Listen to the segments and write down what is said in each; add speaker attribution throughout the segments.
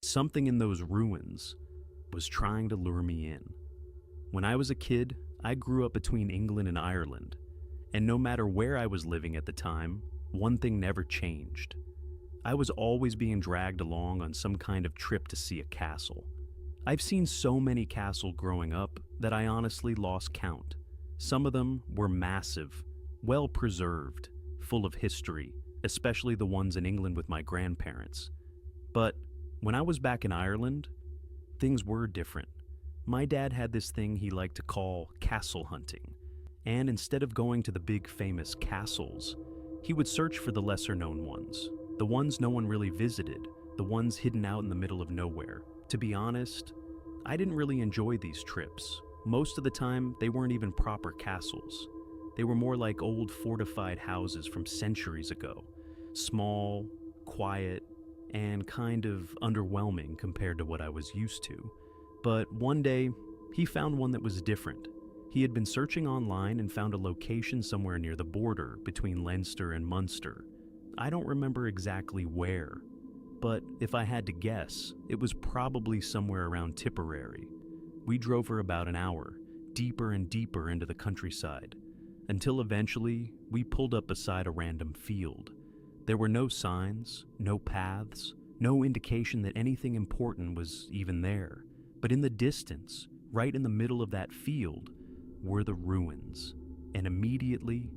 Speaker 1: Something in those ruins was trying to lure me in. When I was a kid, I grew up between England and Ireland, and no matter where I was living at the time, one thing never changed. I was always being dragged along on some kind of trip to see a castle. I've seen so many castles growing up that I honestly lost count. Some of them were massive, well preserved, full of history, especially the ones in England with my grandparents. But when I was back in Ireland, things were different. My dad had this thing he liked to call castle hunting, and instead of going to the big famous castles, he would search for the lesser-known ones, the ones no one really visited, the ones hidden out in the middle of nowhere. To be honest, I didn't really enjoy these trips. Most of the time, they weren't even proper castles. They were more like old fortified houses from centuries ago. Small, quiet, and kind of underwhelming compared to what I was used to. But one day, he found one that was different. He had been searching online and found a location somewhere near the border between Leinster and Munster. I don't remember exactly where, but if I had to guess, it was probably somewhere around Tipperary. We drove for about an hour, deeper and deeper into the countryside, until eventually we pulled up beside a random field. There were no signs, no paths, no indication that anything important was even there. But in the distance, right in the middle of that field, were the ruins. And immediately,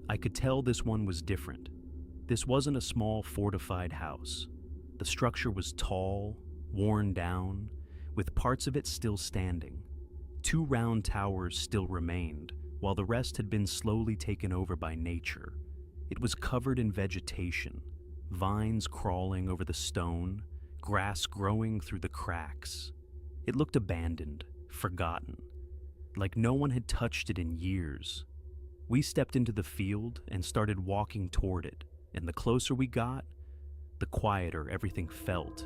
Speaker 1: I could tell this one was different. This wasn't a small fortified house. The structure was tall, worn down, with parts of it still standing. 2 round towers still remained, while the rest had been slowly taken over by nature. It was covered in vegetation, vines crawling over the stone, grass growing through the cracks. It looked abandoned, forgotten, like no one had touched it in years. We stepped into the field and started walking toward it, and the closer we got, the quieter everything felt.